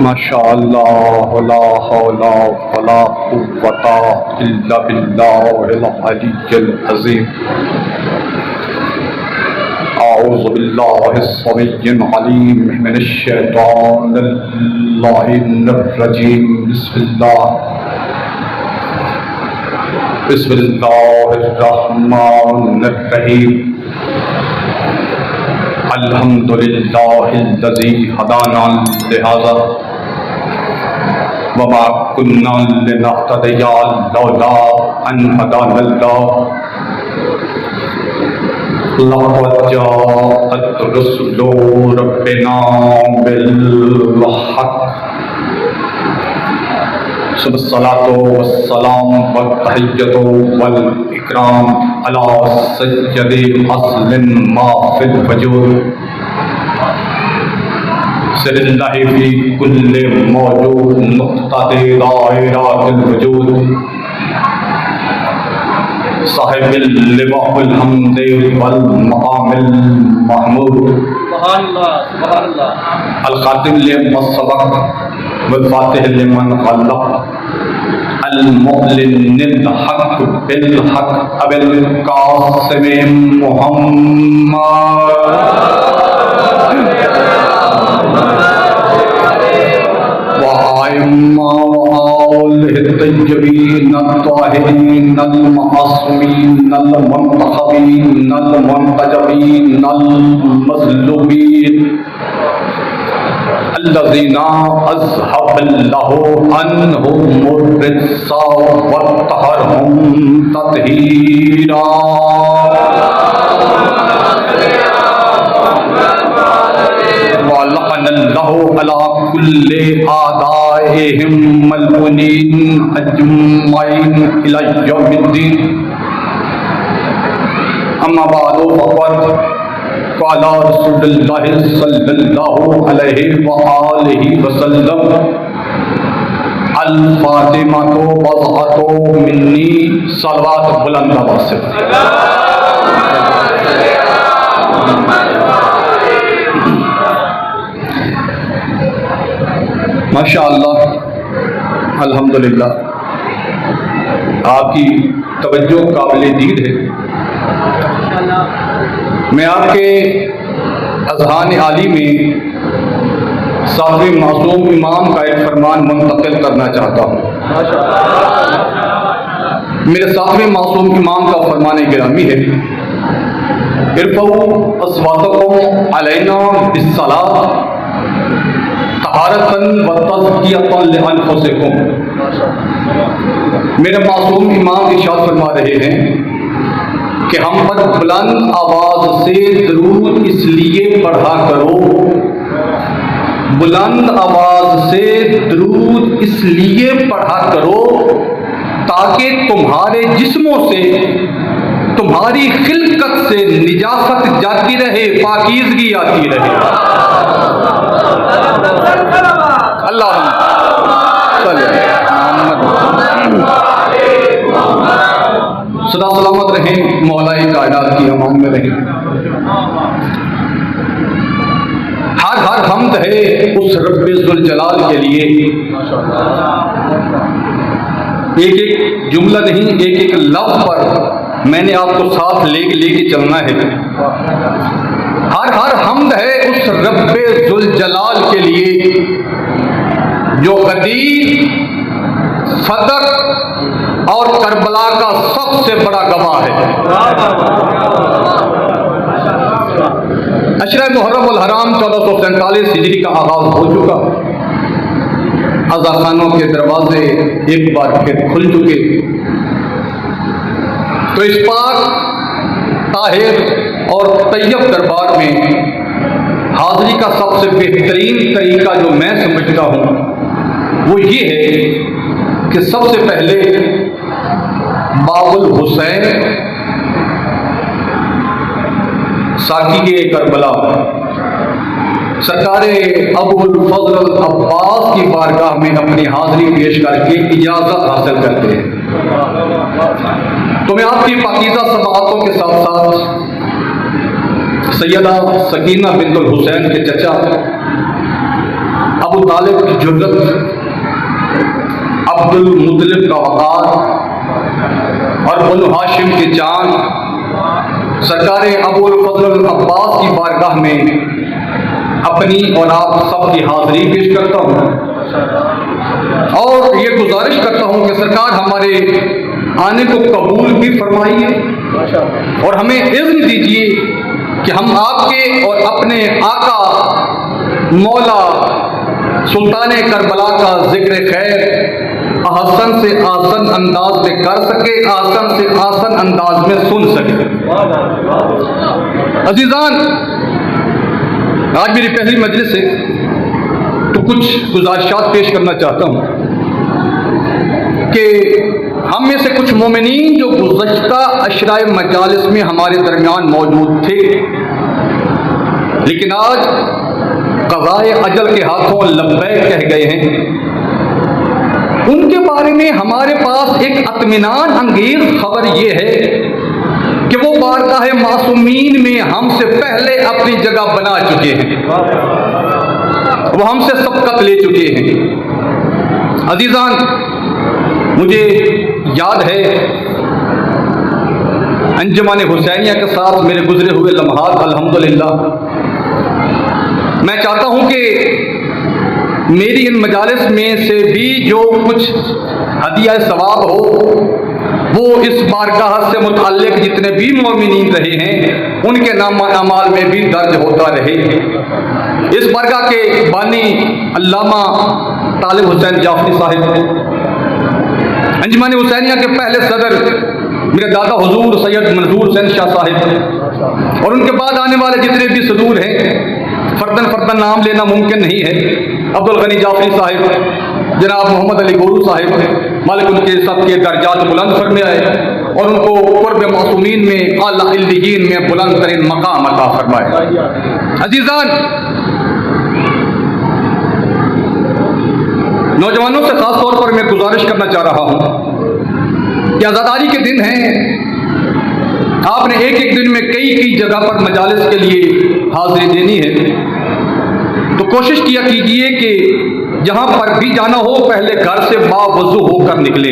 माशाअल्लाह ला हौला वला कुव्वता इल्ला बिल्लाहिल अलिय्यिल अज़ीम। अऊज़ु बिल्लाहिस समीइल अलीम मिनश शैतानिर रजीम। बिस्मिल्लाहिर रहमानिर रहीम। अल्हम्दुलिल्लाहिल्लज़ी हदाना लिहाज़ा वमा कुन्ना लिनहतदिया लौला अन हदानल्लाह। लक़द जाअत रुसुलु रब्बिना बिल हक़। सल्लल्लाहु वस्सलाम वत्तहिय्यतु वल इकराम अला सय्यदि अस्लिन मा फिल वजूद। सिरिल्लाहि फी कुल्लि मौजूद नुक़्तते दायरातिल वजूद। साहिबिल लिवाउल हम्दि वल मक़ामिल महमूद। सुभानअल्लाह सुभानअल्लाह। अल ख़ातिम लिमा सबक़ वल फ़ातिह लिमन ग़ल्लक़। अल मुअलिनिल हक़ बिल हक़ अबिल क़ासिम मुहम्मद। तय्यबीन ताहिरीन मासूमीन मुंतखबीन मुंतजबीन मज़लूमीन अल्लज़ीना अज़हबल्लाहु अन्हुमुर रिज्सा वत्तहरहुम तत्हीरा। वलअनल्लाहु अला कुल्ली आदाइहिम मलऊनीन अजमईन इला यौमिद्दीन। अम्मा बादु फ़क़द क़ाला रसूलुल्लाह सल्लल्लाहु अलैहि व आलिहि वसल्लम अल फ़ातिमतु बज़अतु मिन्नी। सलवात बुलंद आवाज़ से। माशाअल्लाह अल्हम्दुलिल्लाह, आपकी तवज्जो काबिल दीद है। मैं आपके अज़हान आली में सातवें मासूम इमाम का एक फरमान मुंतकिल करना चाहता हूँ। मेरे सातवें मासूम इमाम का फरमान गिरामी है, इरफ़ऊ अस्वातकुम अलैना बिस्सलात तहारतन व तज़कियतन लिअनफुसिकुम। मेरे मासूम इमाम इरशाद फरमा रहे हैं कि हम पर बुलंद आवाज़ से दरूद इसलिए पढ़ा करो, बुलंद आवाज़ से दरूद इसलिए पढ़ा करो ताकि तुम्हारे जिस्मों से, तुम्हारी खिलकत से निजासत जाती रहे, पाकीज़गी आती रहे। अल्लाह सदा सलामत रहें, मौलाए कायनात की अमान में रहें। हर हर हम्द है उस रब्बे ज़ुल जलाल के लिए। एक एक जुमला नहीं, एक एक लफ्ज़ पर मैंने आपको साथ लेके चलना है। हर हर हम्द है उस रब्बे ज़ुल जलाल के लिए जो गदीर, सदक और करबला का सबसे बड़ा गवाह है। अशरा मुहर्रम उल हराम 1447 हिजरी का आगाज हो चुका। अज़ाखानों के दरवाजे एक बार फिर खुल चुके। तो इस पाक ताहिर और तैयब दरबार में हाज़री का सबसे बेहतरीन तरीका जो मैं समझता हूँ वो ये है कि सबसे पहले बाबुल हुसैन साकी करबला सरकार अबुल फजल अब्बास की बारगाह में अपनी हाज़री पेश करके इजाज़त हासिल करते हैं। तो मैं आपकी पाकीज़ा समाअतों के साथ साथ सैयदा सकीना बिन्तुल हुसैन के चचा अबू अबू तालिब की जुर्रत, अब्दुल मुत्तलिब का वक़ार और बनु हाशिम के चांद, सरकार अबुल फज़ल अब्बास की बारगाह में अपनी और आप सबकी हाज़िरी पेश करता हूँ और ये गुजारिश करता हूँ कि सरकार हमारे आने को कबूल भी फरमाइए और हमें इज़्न दीजिए कि हम आपके और अपने आका मौला सुल्तान करबला का जिक्र खैर आसन से आसन अंदाज में कर सके, आसन से आसन अंदाज में सुन सके। अजीजान, आज मेरी पहली मजलिस है तो कुछ गुजारिशात पेश करना चाहता हूँ कि हम में से कुछ मोमिनीन जो गुज़श्ता अशराए मजालिस में हमारे दरमियान मौजूद थे, लेकिन आज क़ज़ाए अजल के हाथों लब्बैक कह गए हैं, उनके बारे में हमारे पास एक इत्मीनान अंगेज़ खबर ये है कि वो बारगाह मासूमीन में हमसे पहले अपनी जगह बना चुके हैं, वो हमसे सबकत ले चुके हैं। अजीज़ान, मुझे याद है अंजुमन हुसैनिया के साथ मेरे गुजरे हुए लम्हात, अल्हम्दुलिल्लाह। मैं चाहता हूँ कि मेरी इन मजालिस में से भी जो कुछ हदिया सवाब हो वो इस बारगाह से मुतअल्लिक़ जितने भी मोमिनीन रहे हैं उनके नाम अमाल में भी दर्ज होता रहे। इस बारगाह के बानी अल्लामा तालिब हुसैन जाफरी साहिब, अंजुमन हुसैनिया के पहले सदर मेरे दादा हुजूर सैयद मंजूर हुसैन शाह साहिब, और उनके बाद आने वाले जितने भी सदूर हैं, फर्दन नाम लेना मुमकिन नहीं है, अब्दुल गनी जाफरी साहिब, जनाब मोहम्मद अली गोरू साहिब, मालिक उनके सबके दर्जात बुलंद फरमाए और उनको क़ुर्ब मासूमीन में आला इल्लियीन में बुलंद तरीन मकाम अता फरमाए। अजीज़ान, नौजवानों से खास तौर पर मैं गुजारिश करना चाह रहा हूँ कि आज़ादारी के दिन हैं, आपने एक एक दिन में कई जगह पर मजालिस के लिए हाज़िरी देनी है, तो कोशिश किया कीजिए कि जहाँ पर भी जाना हो पहले घर से बावज़ू होकर निकले,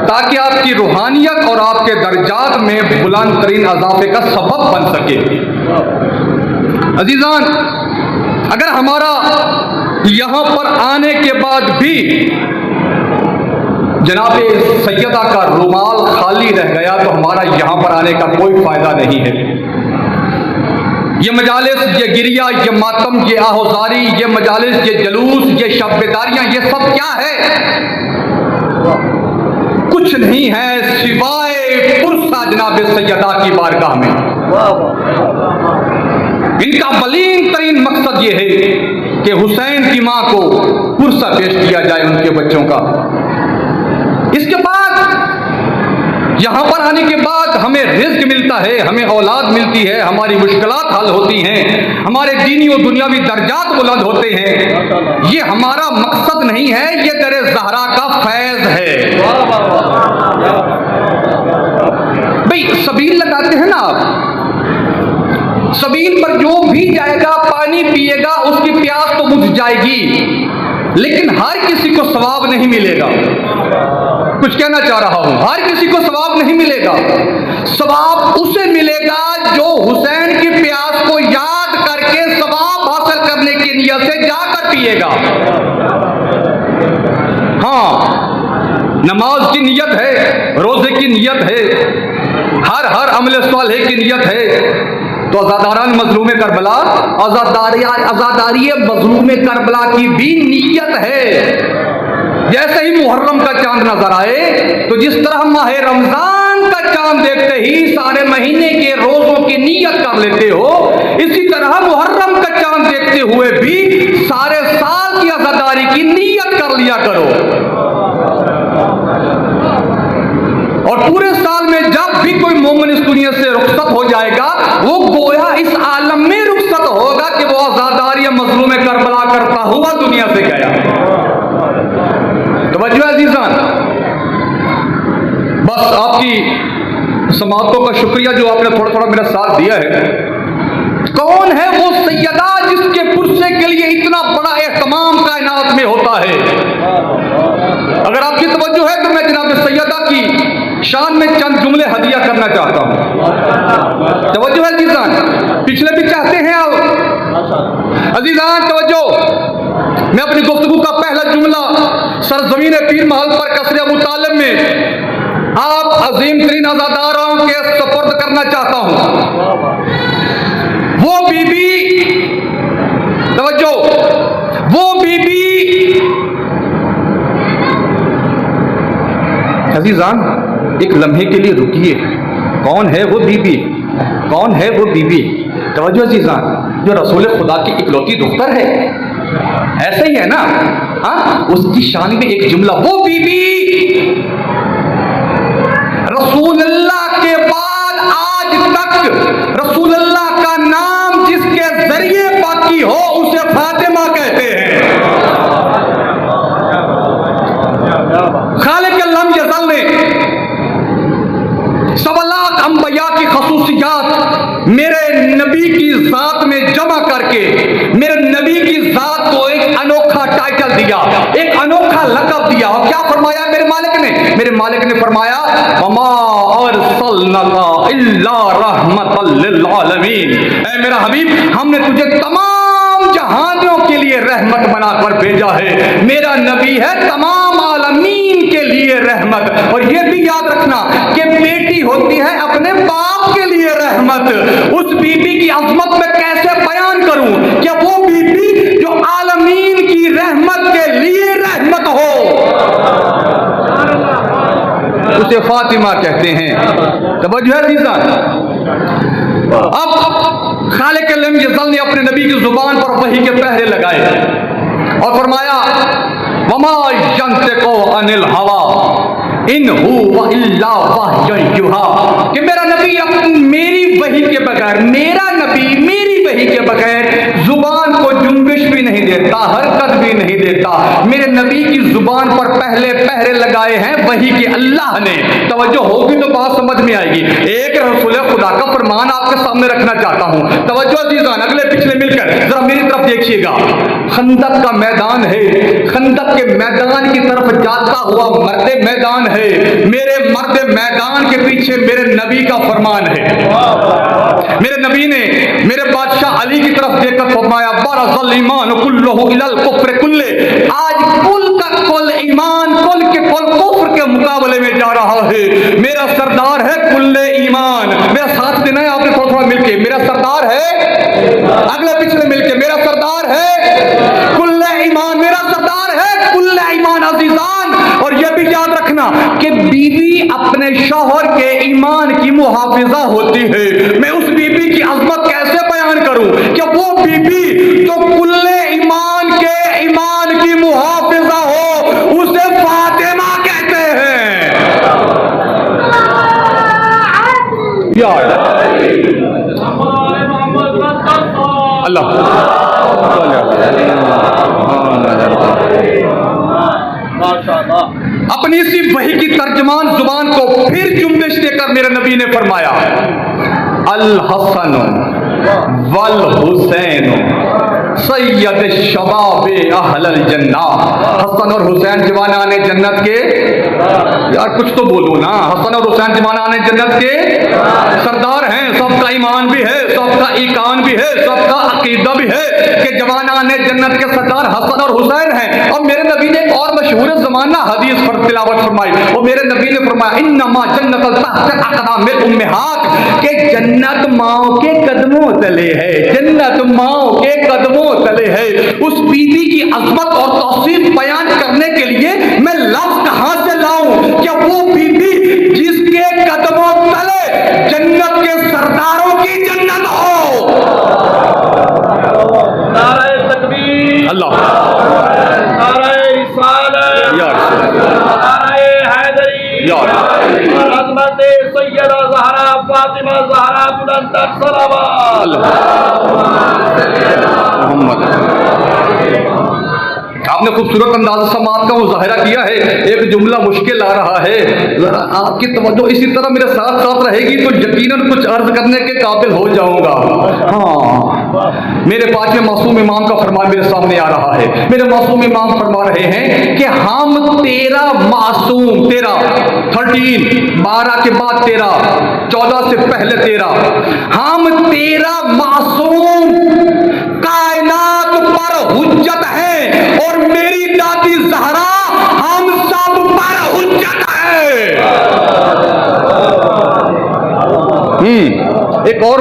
ताकि आपकी रूहानियत और आपके दर्जात में बुलंद तरीन इज़ाफ़े का सबब बन सके। अजीज़ान, अगर हमारा यहाँ पर आने के बाद भी जनाबे सैयदा का रुमाल खाली रह गया तो हमारा यहाँ पर आने का कोई फ़ायदा नहीं है। ये मजालिस, ये गिरिया, ये मातम, ये आहोजारी, ये मजालिस, ये जलूस, ये शब्बेदारियाँ, ये सब क्या है? कुछ नहीं है सिवाय पुरसा जनाबे सैयदा की बारगाह में। इनका बलीन तरीन मकसद ये है कि हुसैन की माँ को पुरसा पेश किया जाए उनके बच्चों का। इसके बाद यहाँ पर आने के बाद हमें रिज़्क़ मिलता है, हमें औलाद मिलती है, हमारी मुश्किलात हल होती हैं, हमारे दीनी और दुनियावी दर्जात बुलंद होते हैं। ये हमारा मकसद नहीं है, ये दरे ज़हरा का फैज़ है। भाई सबील लगाते हैं ना आप, सबील पर जो भी जाएगा पानी पिएगा उसकी प्यास तो बुझ जाएगी, लेकिन हर किसी को सवाब नहीं मिलेगा। कुछ कहना चाह रहा हूं, हर किसी को सवाब नहीं मिलेगा। सवाब उसे मिलेगा जो हुसैन की प्यास को याद करके सवाब हासिल करने की नियत से जाकर पिएगा। हाँ, नमाज की नियत है, रोजे की नियत है, हर अमल सालेह की नियत है, तो आज़ादारान मज़लूम करबला, आज़ादारी मज़लूम करबला की भी नीयत है। जैसे ही मुहर्रम का चांद नजर आए तो जिस तरह माह रमजान का चांद देखते ही सारे महीने के रोजों की नीयत कर लेते हो, इसी तरह मुहर्रम का चांद देखते हुए भी सारे साल की आज़ादारी की नीयत कर लिया करो। और पूरे साल में जब भी कोई मोमिन इस दुनिया से रुखसत हो जाएगा, वो गोया इस आलम में रुखसत होगा कि वो आज़ादारी मज़लूम करबला करता हुआ दुनिया से गया। तवज्जो अज़ीज़ान, बस आपकी समाअतों का शुक्रिया जो आपने थोड़ा थोड़ा मेरा साथ दिया है। कौन है वो सैयदा जिसके पुरसे के लिए इतना बड़ा एहतमाम है। अगर आपकी तवज्जो है तो मैं जनाब सैयदा की शान में चंद जुमले हदिया करना चाहता हूं। तवज्जो है अजीजान, पिछले भी चाहते हैं आप अजीजान तवज्जो। मैं अपनी गुफ्तगू का पहला जुमला सरजमीन पीर महल पर कसरे अबू तालिब में आप अजीम तरीन अज़ादारों के सपुर्द करना चाहता हूं। वो बीबी, तवज्जो, वो बीबी अजीजान एक लम्हे के लिए रुकिए। कौन है वो बीबी? कौन है वो बीबी? तवज्जो अजीजान, जो रसूल खुदा की इकलौती दुख्तर है, ऐसा ही है ना? हाँ, उसकी शान में एक जुमला, वो बीबी रसूलुल्लाह के बाद आज तक रसूलुल्लाह का नाम जिसके जरिए बाकी हो उसे फातिमा कहते हैं। खालिक लम यज़ल ने सवालात अंबिया की खसूसियात मेरे नबी की जात में जमा करके मेरे नबी की जात को एक अनोखा टाइटल दिया, एक अनोखा लक़ब दिया। और क्या फरमाया मेरे मालिक ने? मेरे मालिक ने फरमाया वमा अरसलनाका इल्ला रहमतल लिल आलमीन। ऐ मेरा हबीब, हमने तुझे तमाम जहानों के लिए रहमत बनाकर भेजा है। मेरा नबी है तमाम आलमीन के लिए रहमत। और यह भी याद रखना कि बेटी होती है अपने बाप के लिए रहमत। उस बीबी की अजमत में कैसे बयान करूं? क्या वो बीबी जो आलमीन की रहमत के लिए रहमत हो, उसे फातिमा कहते हैं। तवज्जो है अज़ीज़ान। अब खालिक लम यज़ल ने अपने नबी की जुबान पर वही के पहरे लगाए और फरमाया वमा यंतिक़ु अनिल हवा इन हुवा इल्ला वह्युन युहा, कि मेरा नबी मेरी वही के बगैर, मेरा नबी मेरी वही के बगैर जुबान को जुम्बिश भी नहीं देता, हरकत भी नहीं देता। मेरे नबी की जुबान पर पहले पहरे लगाए हैं वही के अल्लाह ने। तवज्जो होगी तो बात समझ में आएगी। एक रसूल खुदा का फरमान आपके सामने रखना चाहता हूं। तवज्जो अज़ीज़ान, अगले पिछले मिलकर जरा मेरी तरफ देखिएगा। खंदक का मैदान है, खंदक के मैदान की तरफ जाता हुआ मर्दे मैदान है। मेरे मर्दे मैदान के पीछे मेरे नबी का फरमान है। मेरे नबी ने मेरे बादशाह अली की तरफ देखकर फरमाया बरज़ल ईमान कुल्लुहु इलल कुफ्र कुल्ले। आज कुल का कुल ईमान कुल के कुल कुफ्र के मुकाबले में जा रहा है। मेरा सरदार है कुल्ले ईमान। मेरा साथ देना है आपने थोड़ा थोड़ा मिलके। मेरा सरदार है, अगले पिछले मिलके, मेरा सरदार है कुल्ले ईमान, मेरा सरदार है कुल्ले ईमान अज़ीज़ान। और यह भी याद रखना कि बीवी अपने शौहर के ईमान की मुहाफिजा होती है। मैं उस बीबी की अजमत कैसे बयान करूं कि वो बीबी जो कुल्ले ईमान के ईमान की मुहाफिजा हो उसे फातिमा कहते हैं। यार अल्लाह अपनी इसी वही की तर्जमान जुबान को फिर जुम्बिश देकर मेरे नबी ने फरमाया अल हसन वल हुसैन सैयद शबाब अहलल जन्ना। हसन और हुसैन जवानाने जन्नत के, यार कुछ तो बोलो ना, हसन और हुसैन जवानाने जन्नत के सरदार हैं। सबका ईमान भी है, सबका ईकान भी है, सबका अकीदा भी है कि जवानाने जन्नत के सरदार हसन और हुसैन हैं। और मेरे नबी ने एक और मशहूर ज़माना हदीस पर तिलावत फरमाई। और मेरे नबी ने फरमाया इन्नमा जन्नतुल तहत अक़दामिल उम्महात, के जन्नत माओ के कदमों तले है, जन्नत माओ के कदमों तले है। उस बीबी की अज़मत और तौसीफ बयान करने के लिए मैं लफ्ज़ कहां से लाऊं? क्या वो बीबी जिसके कदमों तले जन्नत के सरदारों की जन्नत हो। नारे तकबीर, अल्लाह, नारे रिसालत, नारे हैदरी, अज़मत सैयदा ज़हरा फातिमा ज़हरा बुलंद सलावत। आपने खूबसूरत अंदाज समात का मुजाहिरा किया है। एक जुमला मुश्किल आ रहा है, जरा आपकी तवज्जो इसी तरह मेरे साथ साथ रहेगी तो यकीनन कुछ अर्ज करने के काबिल हो जाऊंगा। हाँ, मेरे पास में मासूम इमाम का फरमान मेरे सामने आ रहा है। मेरे मासूम इमाम फरमा रहे हैं कि हम तेरा मासूम, तेरा 13, 12 के बाद तेरा, 14 से पहले तेरा, हम तेरा मासूम कायनात पर हुज्जत है और मेरी दादी ज़हरा हम सब पर हुज्जत है। एक और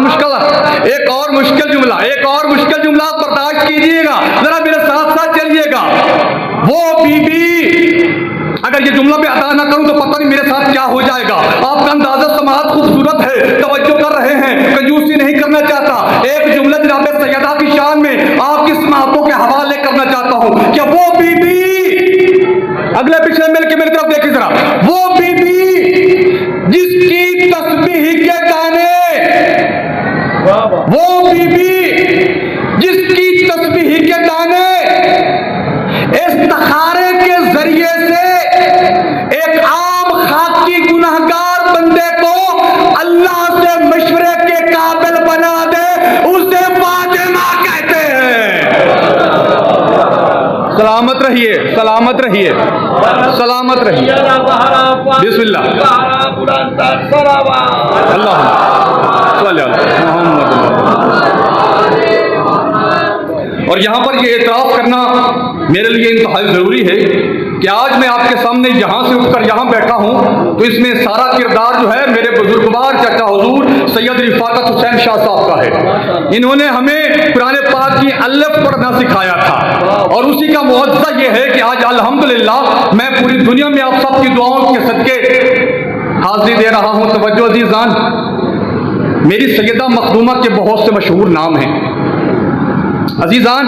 मुश्किल जुमला, एक और मुश्किल जुमला बर्दाश्त कीजिएगा, जरा मेरे साथ साथ चलिएगा। वो बीबी, अगर ये जुमला मैं अदा ना करूं तो पता नहीं मेरे साथ क्या हो जाएगा। आपका अंदाजा समात खूबसूरत है, तवज्जो कर रहे हैं, कंजूसी नहीं करना चाहता। एक जुमला जनाब सैयदा की शान में आपकी समातों के हवाले करना चाहता हूं कि वो बीबी, अगले पिछले मिल के मेरी तरफ देखिए जरा, वो बीबी जिसकी तस्बीह के दाने, वो बीबी जिसकी तस्बीह के दाने इस्तिखारे के जरिए से एक आम खाकी गुनहगार बंदे को अल्लाह से मशवरे के काबिल बना दे, उसे फातिमा कहते हैं। सलामत रहिए, सलामत रहिए, सलामत रहिए। बिस्मिल्लाह। और यहां पर यह एतराफ करना मेरे लिए इंतहाई जरूरी है कि आज मैं आपके सामने यहाँ से उठकर यहाँ बैठा हूँ तो इसमें सारा किरदार जो है मेरे बुजुर्गवार चाचा हुजूर सैयद रिफाकत हुसैन शाह साहब का है। इन्होंने हमें कुरान पाक की अल्फ पढ़ना सिखाया था और उसी का मुआवजा ये है कि आज अल्हम्दुलिल्लाह मैं पूरी दुनिया में आप सबकी दुआओं के सदके हाजिरी दे रहा हूँ। तवज्जो अजीजान, मेरी सैयदा मखदूमा के बहुत से मशहूर नाम हैं। अजीजान,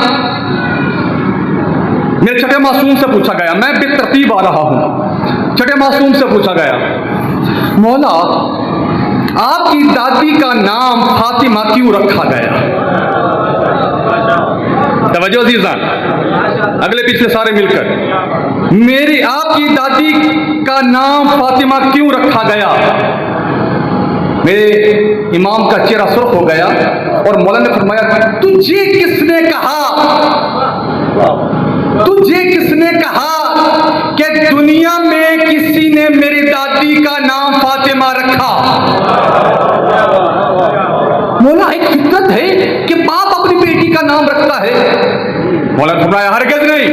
मेरे छठे मासूम से पूछा गया, मैं बेतरतीब आ रहा हूं, छठे मासूम से पूछा गया, मौला आपकी दादी का नाम फातिमा क्यों रखा गया? तवज्जो अजीजान, अगले पिछले सारे मिलकर, मेरी आपकी दादी का नाम फातिमा क्यों रखा गया? मेरे इमाम का चेहरा सुर्ख हो गया और मौला ने फरमाया, तुझे किसने कहा, तुझे किसने कहा कि दुनिया में किसी ने मेरी दादी का नाम फातिमा रखा? मौला, एक फितरत है कि बाप अपनी बेटी का नाम रखता है। मौला ने फरमाया, हरगिज़ नहीं,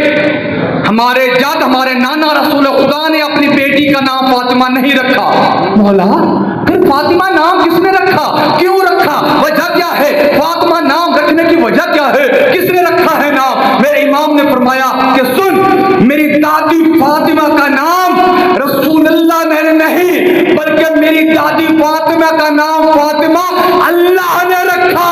हमारे जाद हमारे नाना रसूल खुदा ने अपनी बेटी का नाम फातिमा नहीं रखा। मौला, फिर फातिमा नाम किसने रखा, क्यों रखा, वजह क्या है? फातिमा नाम रखने की वजह क्या है, किसने रखा है नाम? मेरे इमाम ने फरमाया कि सुन, मेरी दादी फातिमा का नाम रसूलुल्लाह ने नहीं बल्कि मेरी दादी फातिमा का नाम फातिमा अल्लाह ने रखा,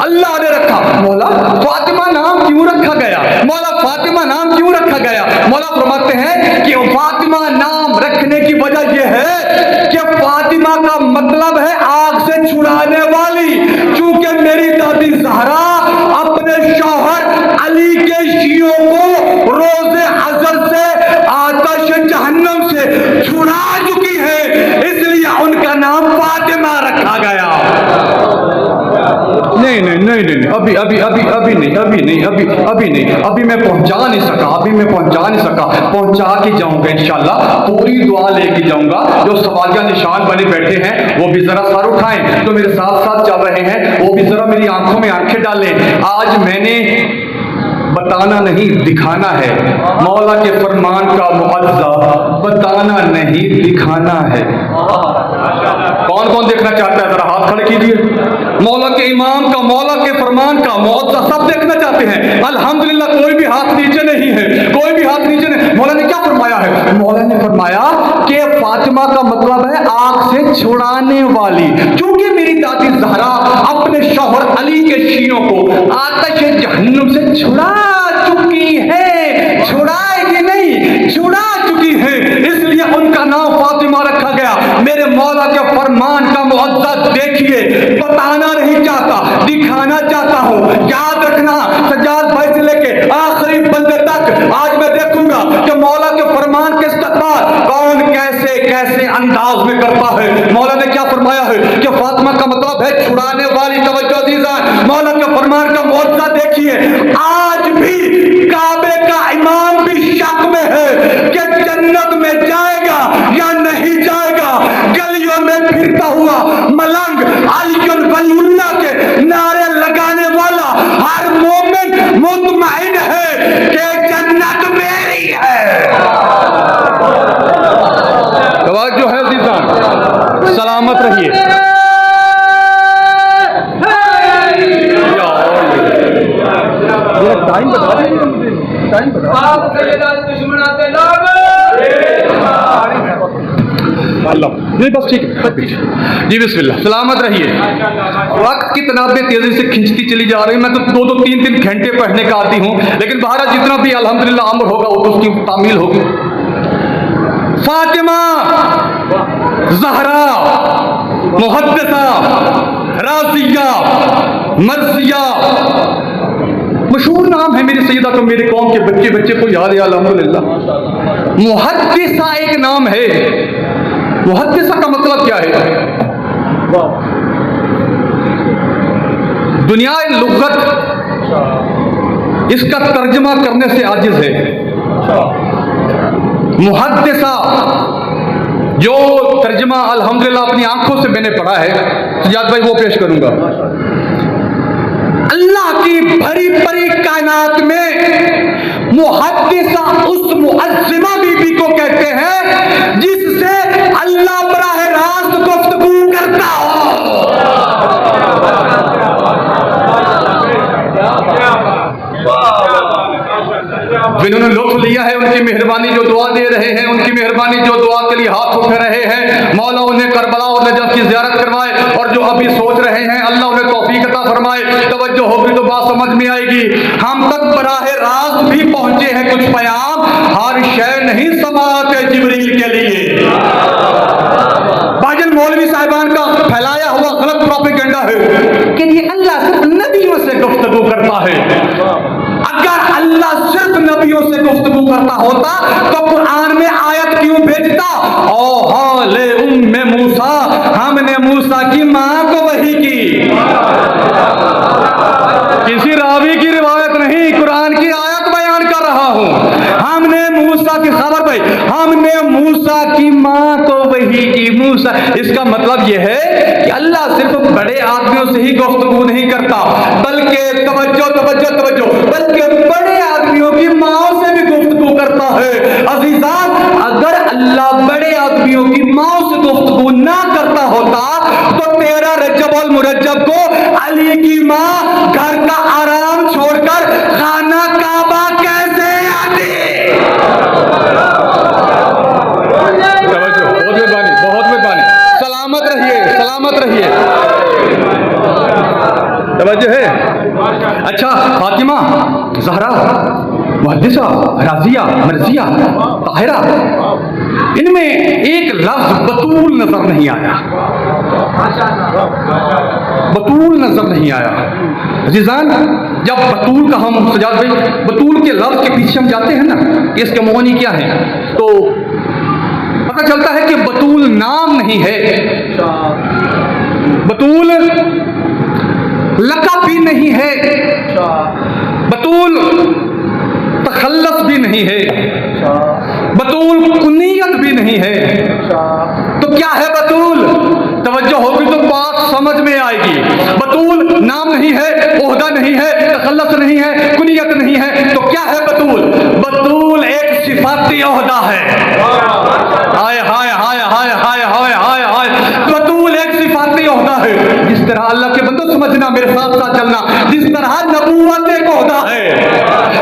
अल्लाह ने रखा। मौला, फातिमा नाम क्यों रखा गया? मौला, फातिमा नाम क्यों रखा गया? मौला फरमाते हैं कि फातिमा नाम रखने की वजह यह है कि फातिमा का मतलब है आग से छुड़ाने वाली। क्योंकि मेरी दादी ज़हरा अपने शौहर अली के शियों को रोज़े अज़र से आतश जहन्नम से छुड़ा चुकी है, इसलिए उनका नाम फातिमा रखा गया। नहीं नहीं नहीं नहीं, अभी अभी अभी अभी नहीं, अभी नहीं, अभी अभी नहीं, अभी मैं पहुंचा नहीं सका, अभी मैं पहुंचा नहीं सका, पहुंचा के जाऊंगा इंशाल्लाह, पूरी दुआ लेके जाऊंगा। जो सवालिया निशान बने बैठे हैं वो भी जरा सर उठाएं, जो मेरे साथ साथ चल रहे हैं वो भी जरा मेरी आंखों में आंखें डालें। आज मैंने बताना नहीं दिखाना है, मौला के फरमान का मुअज्जा बताना नहीं दिखाना है। कौन कौन देखना चाहता है, जरा हाथ खड़े कीजिए। मौला के इमाम का, मौला के फरमान का मुअज्जा सब देखना चाहते हैं। अल्हम्दुलिल्लाह, कोई भी हाथ नीचे नहीं है, कोई भी हाथ नीचे नहीं। मौला ने क्या फरमाया है? मौला ने फरमाया कि फातिमा का मतलब है आग से छुड़ाने वाली। क्योंकि मेरी दादी ज़हरा अपने शौहर अली के शियों को आतश जहन्नम से छुड़ा चुकी है, छुड़ाएगी नहीं, छुड़ा चुकी है, इसलिए उनका नाम फातिमा रखा गया। मेरे मौला के फरमान का मुअज्जा देखिए, बताना नहीं चाहता, दिखाना चाहता हूँ। याद रखना, सज्जाद भाई से लेके आखिरी मुतमईन है कि जन्नत मेरी है। तवज्जो है अज़ीज़ान, सलामत रहिए। टाइम बता दीजिए मुझे, टाइम बता। नहीं बस ठीक है जी, बिस्मिल्लाह, सलामत रहिए। वक्त की तनाबें तेजी से खींचती चली जा रही। मैं तो 2-2, 3-3 घंटे पढ़ने का आती हूँ, लेकिन बाहर जितना भी अल्हम्दुलिल्लाह अमर होगा वो तो उसकी तामील होगी। फातिमा ज़हरा मुहद्दिसा राज़िया मर्ज़िया, मशहूर नाम है मेरी सैयदा, तो मेरे कौम के बच्चे बच्चे को याद है अल्हम्दुलिल्लाह। मुहद्दिसा एक नाम है। मुहद्दिसा का मतलब क्या है? दुनिया लुगत इसका तर्जमा करने से आजिज है। मुहद्दिसा जो तर्जमा अल्हम्दुलिल्लाह अपनी आंखों से मैंने पढ़ा है, सजाद भाई वो पेश करूंगा। अल्लाह की भरी परी कायनात में मुहद्दिसा उस मुअज्जिमा बीबी को कहते हैं जिससे अल्लाह बराह रास्त गुफ्तगू करता हो। जिन्होंने लुत्फ लिया है उनकी मेहरबानी जो दुआ दे रहे हैं, उनकी मेहरबानी जो दुआ के लिए हाथ उठा रहे हैं, मौला उन्हें करबला और नजफ की ज़ियारत करवाए। और जो अभी सोच रहे हैं अल्लाह उन्हें तौफीक अता फरमाए। तवज्जो होगी तो बात समझ में आएगी। हम तक बराह रास्त भी पहुंचे हैं कुछ पयाम, हर शय नहीं समाते जिब्रील के लिए। बाजन मौलवी साहिबान का फैलाया हुआ गलत प्रोपेगेंडा है कि ये अल्लाह सिर्फ नबियों से गुफ्तगू करता है। अगर अल्लाह सिर्फ नबियों से गुफ्तगू करता होता तो कुरान में आयत क्यों भेजता? ओ हाले उम्मे मूसा, हमने मूसा की मां को वही की। किसी रावी की रिवायत नहीं, कुरान की आयत बयान कर रहा हूं। हमने मूसा की खबर भाई, हमने मूसा की मां को वही की। मूसा, इसका मतलब यह है कि अल्लाह सिर्फ बड़े आदमियों से ही गुफ्तगू नहीं करता, बल्कि तवज्जो तवज्जो तवज्जो, बल्कि बड़े आदमियों की माओं से भी गुफ्तगू करता है। अजीजान, अगर अल्लाह बड़े आदमियों की माओं से गुफ्तगू ना करता होता तो 13 रजब और मुरज्जब को अली की मां घर का आराम छोड़कर खाना काबा कैसे आती? बहुत मेहरबानी, सलामत रहिए, सलामत रहिए। तवज्जो है। अच्छा, फातिमा ज़हरा मुहद्दिसा राज़िया मर्ज़िया ताहिरा, इनमें एक लफ्ज बतूल नजर नहीं आया। बतूल नजर नहीं आया। अज़ीज़ान, जब बतूल का हम सजाद भाई बतूल के लफ्ज के पीछे हम जाते हैं ना कि इसके मौनी क्या है, तो पता चलता है कि बतूल नाम नहीं है, बतूल लक़ब भी नहीं है, बतूल तखल्लुस भी नहीं है, बतूल कुनियत भी नहीं है। तो क्या है बतूल? तवज्जो होगी तो बात समझ में आएगी। बतूल नाम नहीं है, ओहदा नहीं है, तखल्लुस नहीं है, कुनियत नहीं है, तो क्या है बतूल? बतूल एक सिफाती ओहदा है। हाय हाय हाय हाय हाय हाय हाय हाय, बतूल एक सिफाती ओहदा है। जिस तरह अल्लाह के बंदो समझना, मेरे साथ साथ चलना, जिस तरह नबूवत एक ओहदा है,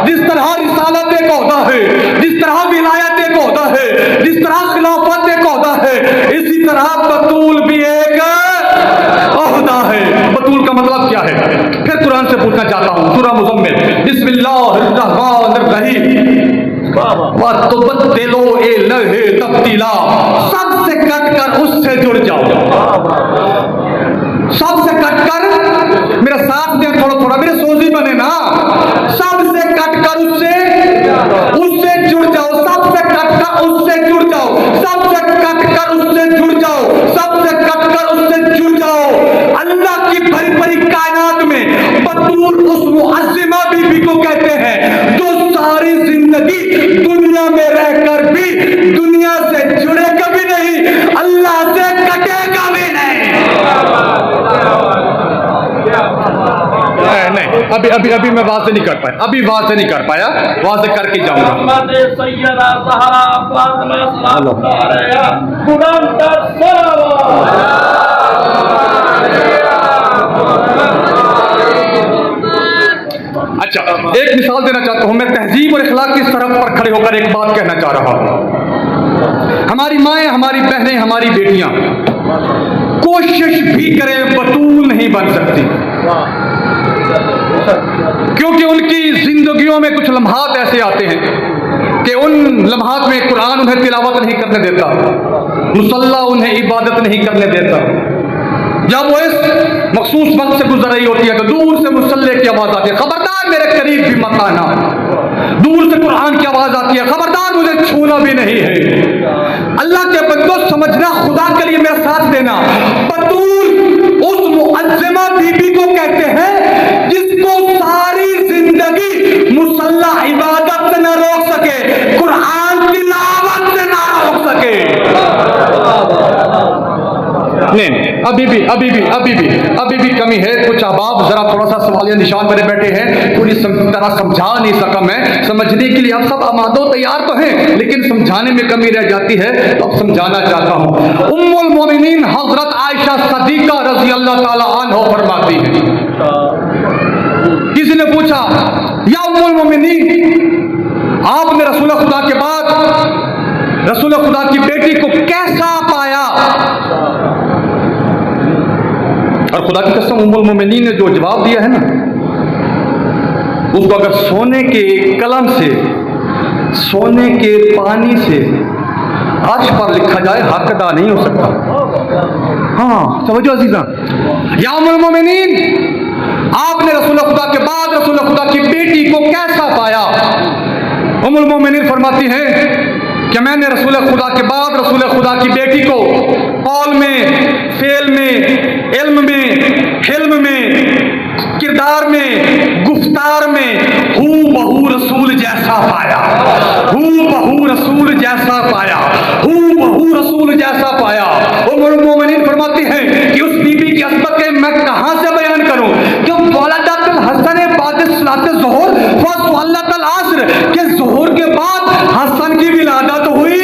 जिस तरह रिसालत एक ओहदा है, जिस तरह विलायत एक ओहदा है, जिस तरह खिलाफत एक ओहदा है, इसी तरह बतूल भी एक ओहदा है। बतूल का मतलब क्या है? फिर कुरान से पूछना चाहता हूँ। सूरह मुज़म्मिल, बिस्मिल्लाहिर्रहमानिर्रहीम, वतुबद्दिलू इलैहि तब्दीला, सबसे कटकर उससे जुड़ जाओ। सबसे कटकर, मेरा साथ दे थोड़ा थोड़ा, मेरे सोजी बने ना। सबसे कटकर उससे जुड़ जाओ, सबसे कटकर उससे जुड़ जाओ, सबसे कटकर उससे जुड़ जाओ, सबसे कटकर उससे जुड़ जाओ। अल्लाह की भरी भरी कायनात में बतूल उस मुअज्जिमा बीबी को कहते हैं जो सारी जिंदगी दुनिया में रहकर भी दुनिया से जुड़े कभी नहीं, अल्लाह से कटे कभी नहीं। नहीं, अभी मैं वाज़ नहीं कर पाया, अभी वाज़ नहीं कर पाया, वाज़ करके जाऊंगा। अच्छा, एक मिसाल देना चाहता हूं मैं, तहजीब और इखलाक की सरहद पर खड़े होकर एक बात कहना चाह रहा हूं। हमारी माएँ, हमारी बहनें, हमारी बेटियां कोशिश भी करें बतूल नहीं बन सकती, क्योंकि उनकी जिंदगियों में कुछ लम्हात ऐसे आते हैं कि उन लम्हात में कुरान उन्हें तिलावत नहीं करने देता, मुसल्ला उन्हें इबादत नहीं करने देता। जब वो इस मखसूस वक्त से गुजर रही होती है तो दूर से मुसल्ले की आवाज आती है, खबरदार मेरे करीब भी मत आना। दूर से कुरान की आवाज आती है, खबरदार मुझे छूना भी नहीं है। अल्लाह के बंदो समझना, खुदा के लिए मेरा साथ देना, बतूल उस मुअज्जिमा बीबी को कहते हैं जिसको सारी जिंदगी मुसल्ला इबादत से न रोक सके, कुरान तिलावत से न रोक सके। नहीं, अभी भी कमी है। कुछ अहबाब जरा थोड़ा सा सवालिया निशान मेरे बैठे हैं, पूरी तरह समझा नहीं सका मैं। समझने के लिए आप सब आमादो तैयार तो हैं, लेकिन समझाने में कमी रह जाती है, तो अब समझाना चाहता हूं। उम्मुल मोमिनीन हजरत आयशा सदीका रजी अल्लाह ताला अन्हा फरमाती हैं, किसी ने पूछा, या उम्मुल मोमिनीन, आपने रसूल खुदा के बाद रसूल खुदा की बेटी को कैसा पाया? और खुदा की कसम उम्मुल मोमिनीन ने जो जवाब दिया है ना, उसको अगर सोने के कलम से, सोने के पानी से अर्श पर लिखा जाए, हक अदा नहीं हो सकता। हाँ समझो अजीजा, या उम्मुल मोमिनीन, आपने रसूल खुदा के बाद रसूल खुदा की बेटी को कैसा पाया? उम्मुल मोमिनीन फरमाती हैं कि मैंने रसूल खुदा के बाद रसूल खुदा की बेटी को कौल में, फेल में, इल्म में, हिल्म में, किरदार में, गुफ्तार में हू बहू रसूल जैसा पाया, हू बहू रसूल जैसा पाया, हू बहू रसूल जैसा पाया। उम्मुल मोमिनीन फरमाती है कि उस बीबी की असमत के मैं कहां से बयान करूं, क्यों वलदतुल हसन बाद सलात ज़ोहर व सल्लतुल असर, के ज़ोहर के बाद हसन की विलादत हुई,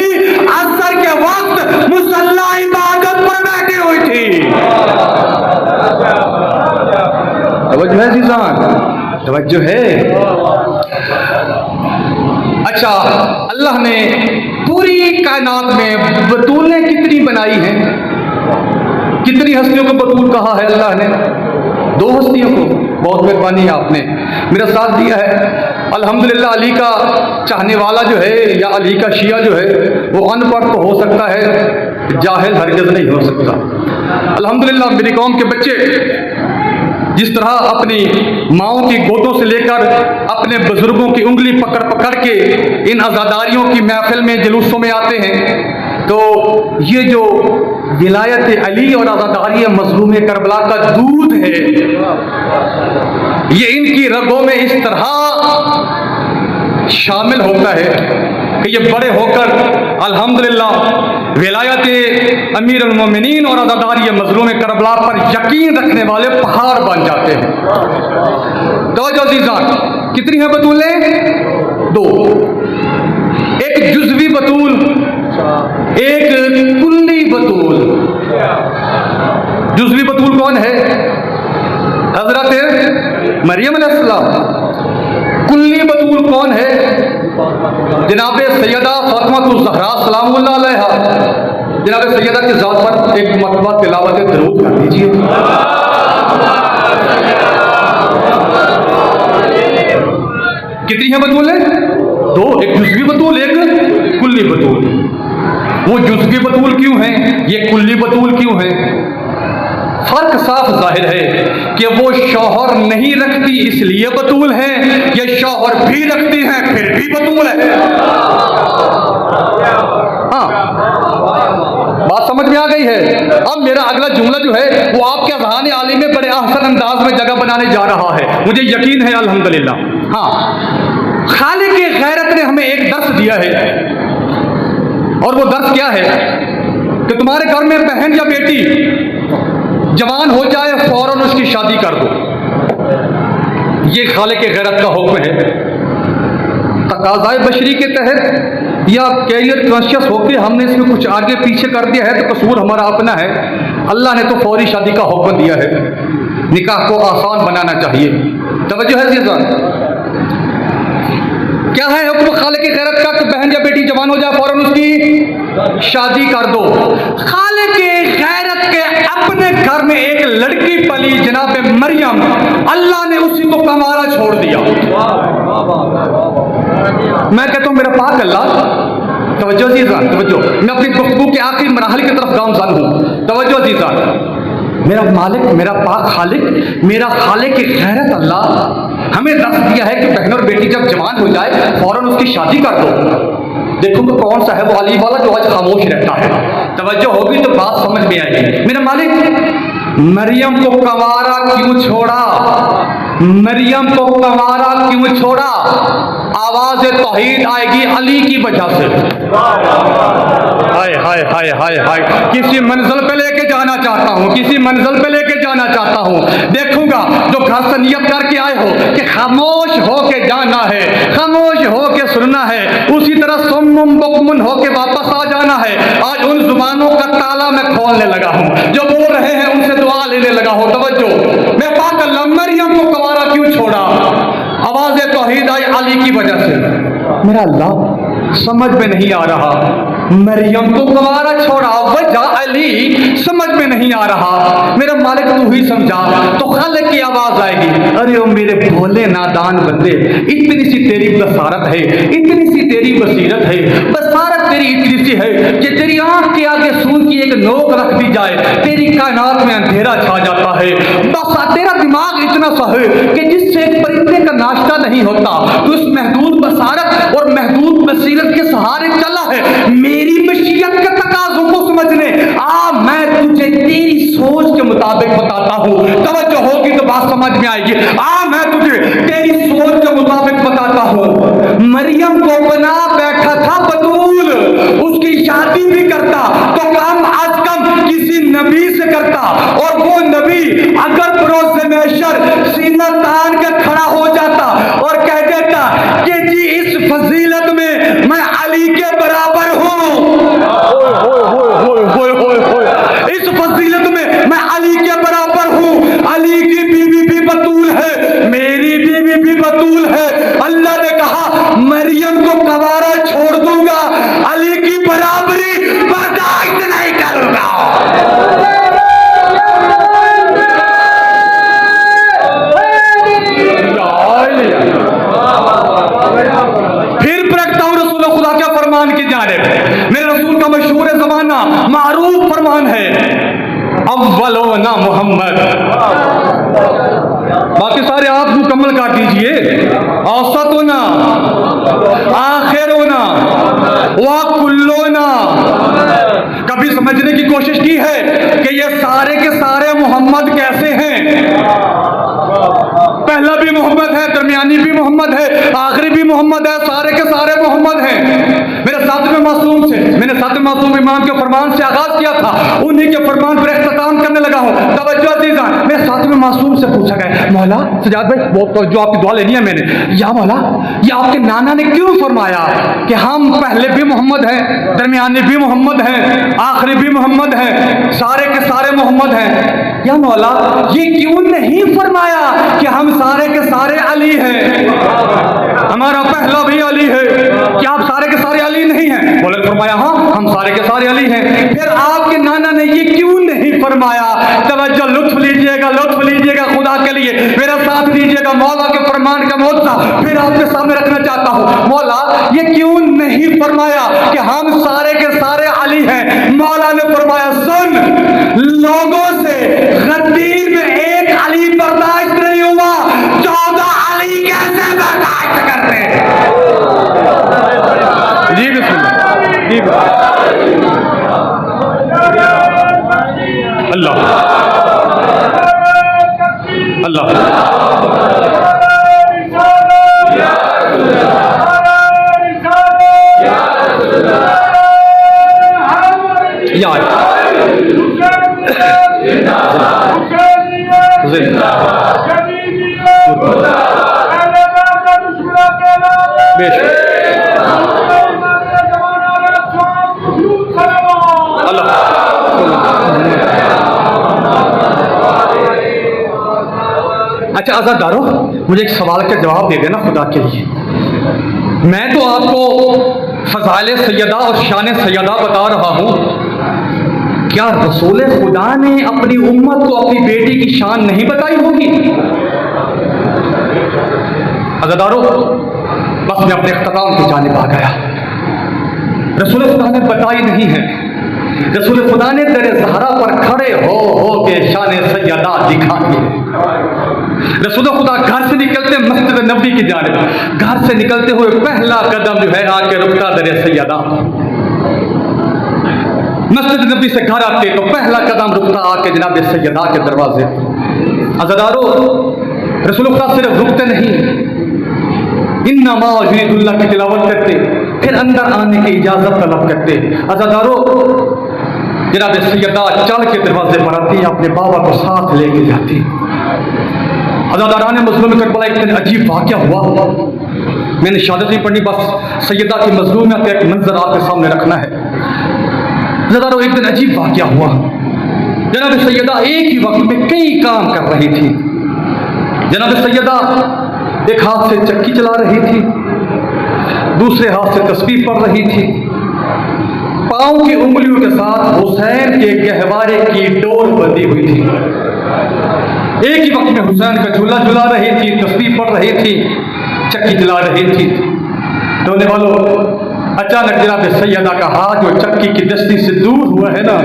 असर के वक्त मुसल्ला इबादत पर बैठी हुई थी। तवज्जो है जीजान, तवज्जो है। अच्छा, अल्लाह ने पूरी कायनात में बतूलें कितनी बनाई हैं? कितनी हस्तियों को बतूल कहा है अल्लाह ने? 2 हस्तियों को। बहुत मेहरबानी आपने मेरा साथ दिया है। अल्हम्दुलिल्लाह, अली का चाहने वाला जो है या अली का शिया जो है वो अनपढ़ तो हो सकता है, जाहिल हरगिज़ नहीं हो सकता। अल्हम्दुलिल्लाह, मेरी कौम के बच्चे जिस तरह अपनी माओं की गोदों से लेकर अपने बुजुर्गों की उंगली पकड़ पकड़ के इन आज़ादारियों की महफिल में, जुलूसों में आते हैं, तो ये जो विलायत अली और आज़ादारी मज़लूम करबला का दूध है, ये इनकी रगों में इस तरह शामिल होता है कि ये बड़े होकर अल्हम्दुलिल्लाह विलायत अमीरुल मोमिनीन और आज़ादारी मज़लूम करबला पर यकीन रखने वाले पहाड़ बन जाते हैं। तो जो जीजान, कितनी है बतूलें? 2। एक जुज़वी बतूल, एक कुल्ली बतूल। जुज़वी बतूल कौन है? हजरत मरियम अलैहिस्सलाम। कुल्ली बतूल कौन है? जनाब सैयदा फातिमा ज़हरा सलामुल्लाह अलैहा। जनाब सैयदा की ज़ात पर एक मरतबा तिलावत दरूद कर दीजिए। कितनी है बतूलें? 2। एक जुज़वी बतूल, एक कुल्ली बतूल। वो जुज़वी बतूल क्यों है, ये कुल्ली बतूल क्यों है? फर्क साफ जाहिर है कि वो शौहर नहीं रखती इसलिए बतूल है, ये शौहर भी रखती हैं फिर भी बतूल है। हाँ, बात समझ में आ गई है। अब मेरा अगला जुमला जो है वो आपके अज़हान आली में बड़े अहसन अंदाज में जगह बनाने जा रहा है, मुझे यकीन है अल्हम्दुलिल्लाह। हाँ, खालिक की गैरत ने हमें एक दर्स दिया है, और वो दर्स क्या है कि तुम्हारे घर में बहन या बेटी जवान हो जाए, फौरन उसकी शादी कर दो। ये खालिक गैरत का हुक्म है। तकाज़ाए बशरी के तहत या कैरियर कॉन्शियस होकर हमने इसमें कुछ आगे पीछे कर दिया है तो कसूर हमारा अपना है। अल्लाह ने तो फौरी शादी का हुक्म दिया है, निकाह को आसान बनाना चाहिए। तवज्जो है जीज़ान, क्या है हुक्म खालिक गैरत का कि बहन या बेटी जवान हो जाए फौरन उसकी शादी कर दो। खालिक गैरत के अपने घर में एक लड़की पली जनाब मरियम, अल्लाह ने उसी को कमारा छोड़ दिया। मैं कहता हूं मेरा पाक अल्लाह, तवज्जो जीज़ान तवज्जो, मैं अपनी गुफ्तगू के आखिरी मराहल की तरफ गामज़न हूं। तवज्जो जीज़ान, मेरा मालिक, मेरा पाक खालिक, मेरा खालिक गैरत अल्लाह हमें दस दिया है कि बहन और बेटी जब जवान हो जाए फौरन उसकी शादी कर दो। देखो तो कौन सा है वो अली वाला जो आज खामोश रहता है। तवज्जो होगी तो बात समझ में आएगी। मेरा मालिक मरियम को कंवारा क्यों छोड़ा? मरियम को कंवारा क्यों छोड़ा? आवाज़ तौहीद आएगी अली की वजह से। हाय हाय हाय हाय हाय, किसी मंजिल पे लेके जाना चाहता हूँ, किसी मंजिल पे लेके जाना चाहता हूँ। देखूंगा जो घर से नियत करके आए हो कि खामोश होके जाना है, खामोश होके सुनना है, उसी तरह सुम्मुम बुकमुन होके वापस आ जाना है। आज उन जुबानों का ताला मैं खोलने लगा हूँ जो बोल रहे हैं, उनसे दुआ लेने लगा हूँ। तवज्जो, मैं पाक अल्लाह मरियम को कंवारा क्यों छोड़ा? आवाज़ तौहीद आई अली की वजह से। मेरा अल्लाह समझ में नहीं आ रहा, मरियम को कंवारा छोड़ा वजह अली समझ में नहीं आ रहा। मेरा मालिक तू ही समझा। तो खालिक की आवाज आएगी, अरे ओ मेरे भोले नादान बंदे, इतनी सी तेरी बसारत है, इतनी सी तेरी बसीरत है, बसारत तेरी इतनी सी है कि तेरी आंख के आगे सूर की एक नोक रख दी जाए तेरी कायनात में अंधेरा छा जाता है। बस तेरा दिमाग इतना सा है कि जिससे एक परिंदे का नाश्ता नहीं होता, तो उस महदूद बसारत और महदूद बसीरत के सहारे चला है मेरी मशीयत के तकाज़ों को समझने। मैं तुझे तेरी सोच के मुताबिक बताता हूँ। तवज्जो होगी तो बात समझ में आएगी। मैं तुझे तेरी सोच के मुताबिक बताता हूँ। मरियम को बना बैठा था बतूल, उसकी शादी भी करता तो कम आज कम किसी नबी से करता, और वो नबी अगर परोसे महशर सीना तान के खड़ा हो जाता और कह देता कि जी इस फजीलत में मैं अली के बराबर हूँ, इस फजीलत में मैं अली के बराबर हूँ, अली की बीवी भी बतूल है, मेरी बीवी भी बतूल है। अल्लाह ने कहा मरियम को कंवारा छोड़ दूंगा, अली की बराबरी बर्दाश्त नहीं करूंगा। फिर प्रगटा हूं रसूल खुदा के फरमान की जानिब। मेरे रसूल का मशहूर ज़माना मारूफ फरमान है, अव्वलोना मोहम्मद। बाकी सारे आप मुकम्मल काट दीजिए। औसतोना, आखिरोना, वाकुल्लोना। कभी समझने की कोशिश की है कि ये सारे के सारे मोहम्मद कैसे हैं? पहला भी मोहम्मद है, दरमियानी भी मोहम्मद है, आखिरी भी मोहम्मद है, सारे के सारे मोहम्मद हैं। मेरे सातवें मासूम से, मैंने सातवें मासूम इमाम के फरमान से आगाज किया था, उन्हीं के फरमान पर इख्तिताम करने लगा हूँ। तवज्जो अज़ीज़ान, मेरे सातवें मासूम से पूछा गया, मौला सजाद भाई वो जो आपकी दुआ लेनी है मैंने, या मौला ये आपके नाना ने क्यों फरमाया कि हम पहले भी मोहम्मद हैं, दरमियानी भी मोहम्मद हैं, आखिरी भी मोहम्मद हैं, सारे के सारे मोहम्मद हैं? या मौला ये क्यों नहीं फरमाया कि हम सारे के सारे अली हैं, हमारा पहला भी अली है, क्या आप सारे के सारे अली नहीं हैं? बोले फरमाया हाँ हम सारे के सारे अली हैं। फिर आपके नाना ने ये क्यों नहीं फरमाया? तवज्जो, लुत्फ लीजिएगा खुदा के लिए, मेरा साथ दीजिएगा। मौला के फरमान का मौज़ा फिर आपके सामने रखना चाहता हूँ। मौला ये क्यों नहीं फरमाया कि हम सारे के सारे अली हैं? मौला ने फरमाया सुन, लोगों से गद्दीर में एक अली बर्दाश्त नहीं हुआ, 14 अली कैसे बर्दाश्त करते हैं? जी बिस्मिल्लाह, जी अल्लाह अल्लाह याद बेशक अल्लाह। अच्छा आज़ादारो, मुझे एक सवाल का जवाब दे देना खुदा के लिए। मैं तो आपको फ़ज़ाइल सैयदा और शान सैयदा बता रहा हूँ, क्या रसूल खुदा ने अपनी उम्मत को अपनी बेटी की शान नहीं बताई होगी? अज़ादारो, बस मैं अपने इख्तिताम की जानिब आ गया। रसूल खुदा ने बताई नहीं है। रसूल खुदा ने दर ज़हरा पर खड़े हो के शान सैयदा दिखाई है। रसूल खुदा घर से निकलते मस्जिद नबी की जानिब, घर से निकलते हुए पहला कदम जो है आके रुकता दर सैयदा। मस्जिद नबी से घर आते तो पहला कदम रुकता आके जनाब सैयदा के दरवाजे। अज़ादारो, रसूल खुदा सिर्फ रुकते नहीं, इन्नमा युरीदुल्लाह की तिलावत करते, फिर अंदर आने की इजाजत तलब करते। अज़ादारो, जनाब सैयदा चल के दरवाजे पर आती, अपने बाबा को साथ लेके जाती। अज़ादारान मज़लूम करबला एक दिन अजीब वाक़या हुआ। मैंने शहादत नहीं पढ़नी, बस सैयदा की मज़लूमियत एक मंजर आपके सामने रखना है। अज़ादारो, एक दिन अजीब वाक़या हुआ। जनाब सैयदा एक ही वक्त में कई काम कर रही थी। जनाब सैयदा एक हाथ से चक्की चला रही थी, दूसरे हाथ से तस्बीह पढ़ रही थी, पाँव की उंगलियों के साथ हुसैन के गहवारे की डोर बंधी हुई थी। एक ही वक्त में हुसैन का झूला झुला रही थी, तस्बीह पढ़ रही थी, चक्की चला रही थी। रोने वालों, अचानक जनाब सैयदा का हाथ जो चक्की की दस्ती से दूर हुआ है ना,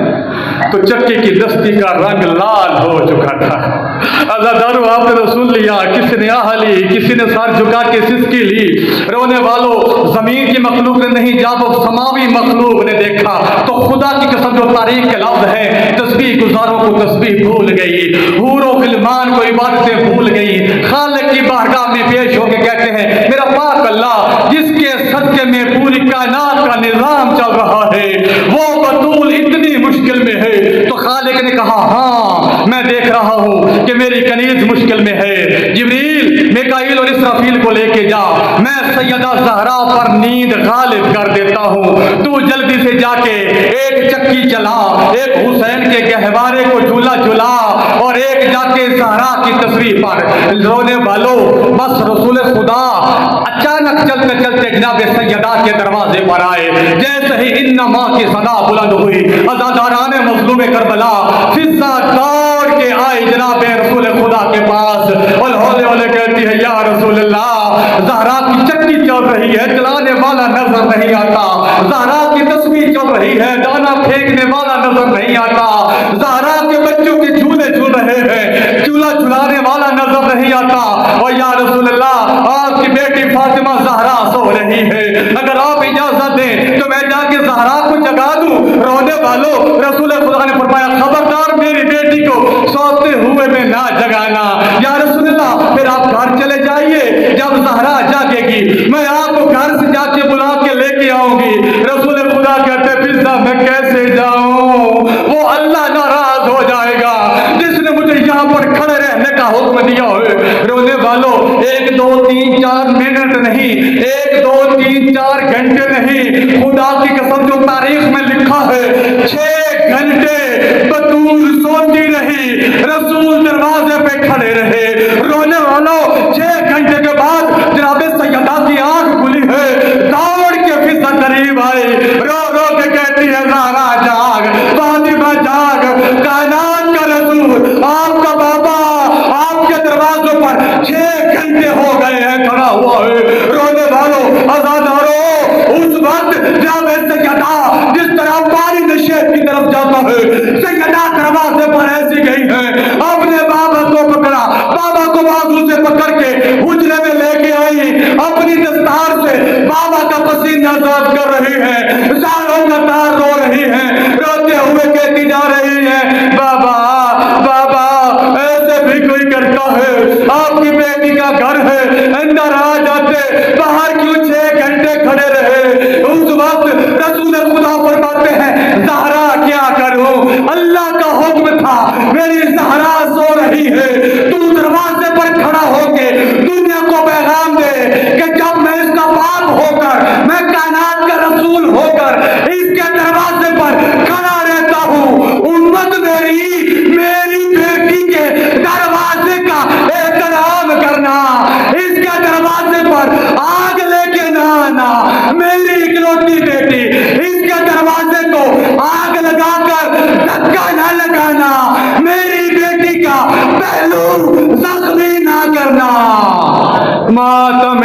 तो चक्की की दस्ती का रंग लाल हो चुका था। अज़ादारो, आपने तो सुन लिया, किसी ने आह ली, किसी ने सर झुका के सिसकी ली। रोने वालों, जमीन की मखलूक ने नहीं, जब समावी मखलूक ने देखा तो खुदा की कसम जो तारीख के लफ्ज है, तस्बीह गुजारों को तस्बीह भूल गई, हूरों गिलमान को इबादतें भूल गई, खालिक की बारगाह में पेश होकर कहते हैं, मेरा पाक अल्लाह जिसके सदके में पूरी कायनात का निजाम चल रहा है, वो बतूल इतनी मुश्किल में है। तो खालिक ने कहा, हाँ मैं देख रहा हूँ कि मेरी कनीज मुश्किल में है। जिब्रील, मिकाईल और इसराफील को लेके जा, मैं सैयदा ज़हरा पर नींद गालिब कर देता हूँ। तू जल्दी से जाके एक चक्की चला, एक हुसैन के गहवारे को झूला झूला और एक जाके ज़हरा की तस्वीर पर। रोने वालों, बस रसूल खुदा अचानक चलते चलते जनाब सैयदा के दरवाजे पर आए। जैसे ही इन्नमा की सदा बुलंद हुई, अज़ादारान मज़लूम करबला फिज़ा दौड़ के आई जनाब रसूल खुदा के पास और हौले हौले कहती है, या रसूल अल्लाह, ज़हरा की चक्की चल रही है, चलाने वाला नजर नहीं आता। ज़हरा की तस्वीर चल रही है, दाना फेंकने वाला नजर नहीं आता। ज़हरा के बच्चों के झूले झूल रहे हैं, झूला झुलाने वाला नजर नहीं आता। और या रसूल अल्लाह, आपकी बेटी फातिमा ज़हरा सो रही है, अगर आप इजाजत दें तो मैं जाके ज़हरा को जगा दूं। रोने वालों, रसूल खुदा ने फरमाया, खबरदार मेरी बेटी को सोते हुए में ना जगाना। या रसूल अल्लाह, फिर आप घर चले जाइए, जब ज़हरा जागेगी मैं आपको घर से जाके बुला के लेके आऊंगी। रसूल खुदा कहते, फिज़ा मैं कैसे जाऊं, वो अल्लाह नाराज हो जाएगा जिसने मुझे यहाँ पर खड़े रहने का हुक्म दिया है। रोने वालों, 1 2 3 4 मिनट नहीं, 1 2 3 4 घंटे नहीं, खुदा की कसम जो तारीख में लिखा है, 6 घंटे बतूल सोती रही, रसूल दरवाजे पे खड़े रहे। रोने वालों, 6 घंटे के बाद जनाब सैयदा की आंख खुली है, दौड़ के फिज़ा करीब आई, रो रो के कहती है, ज़हरा जाग, फातिमा जाग, कायनात का रसूल आपका बाबा आपके दरवाजों पर 6 घंटे हो गए हैं खड़ा हुआ है। रोने वालों, अज़ादारो, उस वक्त जब सैयदा जिस तरह पानी नशेब की तरफ जाता है, सैयदा दरवाजे पर ऐसी गई है, अपने बाबा को पकड़ा, बाबा को बाजू से पकड़ के हुजरे में लेके आई, अपनी दस्तार से बाबा का पसीना साफ कर रही है, सालों का तार रो रही है, रोते हुए कहती जा रही है, बाबा बाबा ऐसे भी कोई करता है, आपकी बेटी का घर है, अंदर आ जाते, बाहर क्यों 6 घंटे खड़े रहे। उस वक्त रसूल खुदा फरमाते हैं, ज़हरा क्या करूं, अल्लाह का हुक्म था, मेरी ज़हरा सो रही है, तू दरवाजे पर खड़ा होके दुनिया को पैगाम दे कि जब मैं इसका बाप रहना, मेरी बेटी का पहलू जख्मी ना करना। मातम